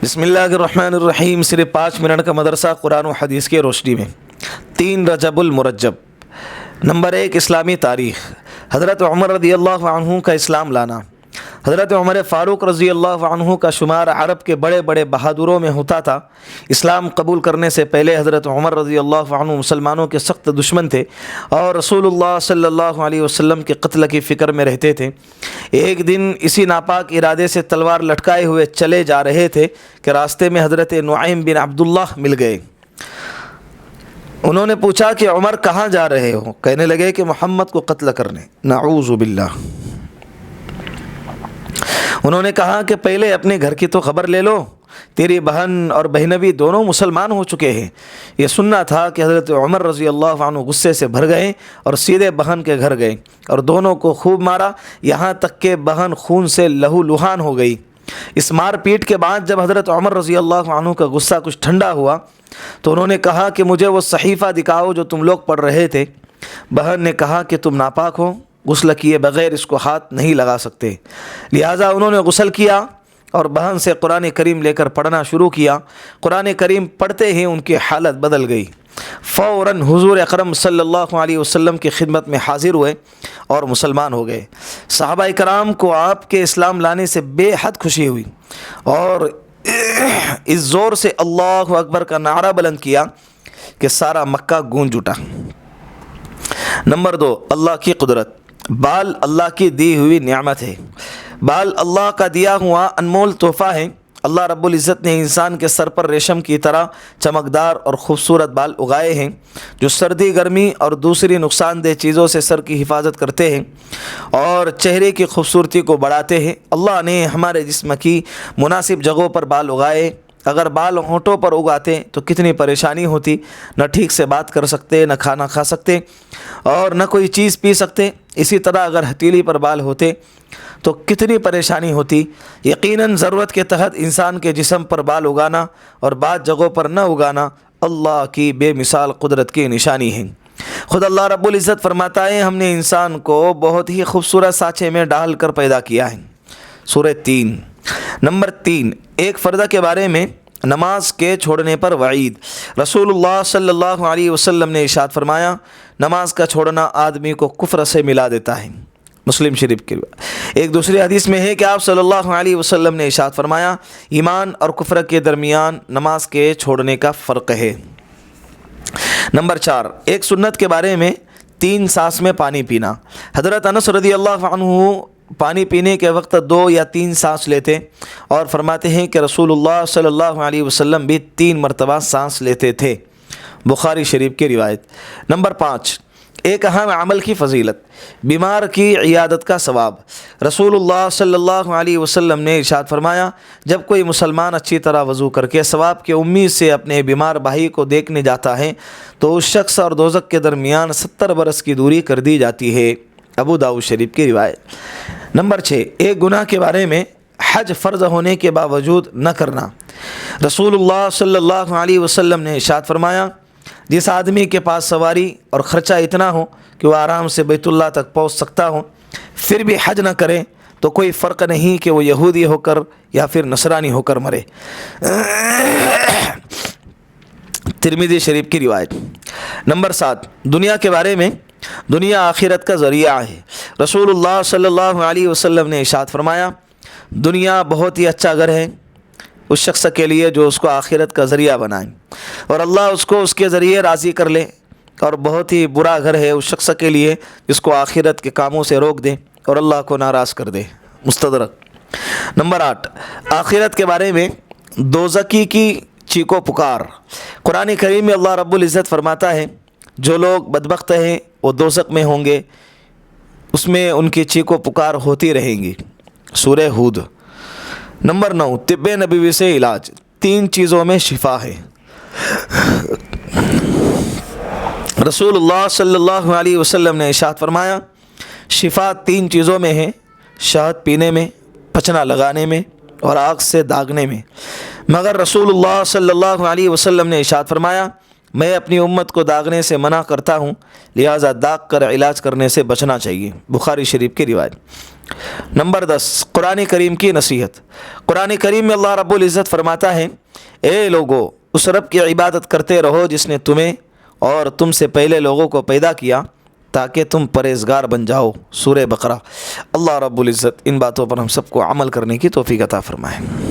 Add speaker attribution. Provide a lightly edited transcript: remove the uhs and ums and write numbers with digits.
Speaker 1: बिस्मिल्लाहिर्रहमानिर्रहीम। सिर्फ 5 मिनट का मदरसा कुरान और हदीस की रोशनी में। 3 रजबुल मुरज्जब। नंबर 1, इस्लामी तारीख़। हज़रत उमर रज़ी अल्लाह अन्हु का इस्लाम लाना। हज़रत उमर फ़ारूक रज़ी अल्लाह अन्हु का शुमार अरब के बड़े बड़े बहादुरों में होता था। इस्लाम कबूल करने से पहले हज़रत उमर रज़ी अल्लाह अन्हु मुसलमानों के सख्त दुश्मन थे और रसूलुल्लाह सल्लल्लाहु अलैहि वसल्लम के क़त्ल की फ़िक्र में रहते थे। एक दिन इसी नापाक इरादे से तलवार लटकाए हुए चले जा रहे थे कि रास्ते में हज़रत नुआइम बिन अब्दुल्लाह मिल गए। उन्होंने पूछा कि उमर कहाँ जा रहे हो? कहने लगे कि मोहम्मद को कत्ल करने। नऊज़ु बिल्लाह। उन्होंने कहा कि पहले अपने घर की तो खबर ले लो, तेरी बहन और बहनबी दोनों मुसलमान हो चुके हैं। ये सुनना था कि हज़रत उमर रज़ी अल्लाह अन्हु गुस्से से भर गए और सीधे बहन के घर गए और दोनों को खूब मारा, यहाँ तक कि बहन खून से लहूलुहान हो गई। इस मार पीट के बाद जब हज़रत उमर रज़ी अल्लाह अन्हु का गुस्सा कुछ ठंडा हुआ तो उन्होंने कहा कि मुझे वो सहीफ़ा दिखाओ जो तुम लोग पढ़ रहे थे। बहन ने कहा कि तुम नापाक हो, गुस्ल किए बग़ैर इसको हाथ नहीं लगा सकते। लिहाजा उन्होंने गुस्ल किया और बहन से कुरान करीम लेकर पढ़ना शुरू किया। कुरान करीम पढ़ते ही उनकी हालत बदल गई। फ़ौरन हुज़ूर अकरम सल्लल्लाहु अलैहि वसल्लम की खिदमत में हाज़िर हुए और मुसलमान हो गए। सहाबा कराम को आपके इस्लाम लाने से बेहद खुशी हुई और इस ज़ोर से अल्लाहु अकबर का नारा बुलंद किया कि सारा मक्का गूंज उठा। नंबर 2, अल्लाह की कुदरत। बाल अल्लाह की दी हुई नेमत है। बाल अल्लाह का दिया हुआ अनमोल तोहफ़ा है। अल्लाह रब्बुल इज़्ज़त ने इंसान के सर पर रेशम की तरह चमकदार और ख़ूबसूरत बाल उगाए हैं जो सर्दी गर्मी और दूसरी नुकसानदेह चीज़ों से सर की हिफाजत करते हैं और चेहरे की खूबसूरती को बढ़ाते हैं। अल्लाह ने हमारे जिस्म की मुनासिब जगहों पर बाल उगाए। अगर बाल होंठों पर उगाते तो कितनी परेशानी होती, न ठीक से बात कर सकते, न खाना खा सकते और न कोई चीज़ पी सकते। इसी तरह अगर हथेली पर बाल होते तो कितनी परेशानी होती। यकीनन ज़रूरत के तहत इंसान के जिस्म पर बाल उगाना और बाद जगहों पर न उगाना अल्लाह की बेमिसाल कुदरत की निशानी है। खुद अल्लाह रब्बुल इज़्ज़त फरमाता है, हमने इंसान को बहुत ही खूबसूरत साँचे में डाल कर पैदा किया है। सूरह 3। नंबर 3, एक फ़र्द के बारे में नमाज के छोड़ने पर वईद। रसूलुल्लाह सल्लल्लाहु अलैहि वसल्लम ने इरशाद फरमाया, नमाज का छोड़ना आदमी को कुफ्र से मिला देता है। मुस्लिम शरीफ की एक दूसरी हदीस में है कि आप सल्लल्लाहु अलैहि वसल्लम ने इरशाद फरमाया, ईमान और कुफ्र के दरमियान नमाज के छोड़ने का फ़र्क है। नंबर 4, एक सुन्नत के बारे में 3 सांस में पानी पीना। हज़रत अनस रज़ी अल्लाह अन्हु पानी पीने के वक्त 2 या 3 सांस लेते और फरमाते हैं कि रसूलुल्लाह सल्लल्लाहु अलैहि वसल्लम भी 3 मरतबा सांस लेते थे। बुखारी शरीफ की रिवायत। नंबर 5, एक अहम अमल की फ़जीलत, बीमार की इयादत का सवाब। रसूलुल्लाह सल्लल्लाहु अलैहि वसल्लम ने इरशाद फरमाया, जब कोई मुसलमान अच्छी तरह वज़ू करके सवाब के उम्मीद से अपने बीमार भाई को देखने जाता है तो उस शख्स और दोज़ख के दरमियान 70 बरस की दूरी कर दी जाती है। अबू दाऊद शरीफ की रिवायत। नंबर 6, एक गुनाह के बारे में हज फ़र्ज़ होने के बावजूद न करना। रसूलुल्लाह सल्लल्लाहु अलैहि वसल्लम ने इरशाद फरमाया, जिस आदमी के पास सवारी और ख़र्चा इतना हो कि वह आराम से बैतुल्लाह तक पहुँच सकता हो फिर भी हज न करे तो कोई फ़र्क नहीं कि वो यहूदी होकर या फिर नसरानी होकर मरे। तिरमिज़ी शरीफ की रिवायत। नंबर 7, दुनिया के बारे में। दुनिया आखिरत का ज़रिया है। रसूलुल्लाह सल्लल्लाहु अलैहि वसल्लम ने इरशाद फरमाया, दुनिया बहुत ही अच्छा घर है उस शख्स के लिए जो उसको आखिरत का ज़रिया बनाए और अल्लाह उसको उसके ज़रिए राज़ी कर ले, और बहुत ही बुरा घर है उस शख्स के लिए जिसको आखिरत के कामों से रोक दे और अल्लाह को नाराज़ कर दे। मुस्तदरक। नंबर 8, आखिरत के बारे में दोज़की की चीको पुकार। कुरान करीम में अल्लाह रब्बुल इज़्ज़त फरमाता है, जो लोग बदबख्त हैं वो दोज़ख में होंगे, उसमें उनकी चीको पुकार होती रहेंगी। सूरह हूद। नंबर 9, तिब्बे नबवी से इलाज। 3 चीज़ों में शिफा है। रसूलुल्लाह सल्लल्लाहु अलैहि वसल्लम ने इरशाद फरमाया, शिफा 3 चीज़ों में है, शहद पीने में, पचना लगाने में और आग से दागने में। मगर रसूलुल्लाह सल्लल्लाहु अलैहि वसल्लम ने इरशाद फरमाया, मैं अपनी उम्मत को दागने से मना करता हूँ, लिहाजा दाग कर इलाज करने से बचना चाहिए। बुखारी शरीफ की रिवायत। نمبر 10، قرآن کریم کی نصیحت۔ قرآن کریم میں اللہ رب العزت فرماتا ہے، اے لوگو اس رب کی عبادت کرتے رہو جس نے تمہیں اور تم سے پہلے لوگوں کو پیدا کیا تاکہ تم پرہیزگار بن جاؤ۔ سورہ بقرہ۔ اللہ رب العزت ان باتوں پر ہم سب کو عمل کرنے کی توفیق عطا فرمائے۔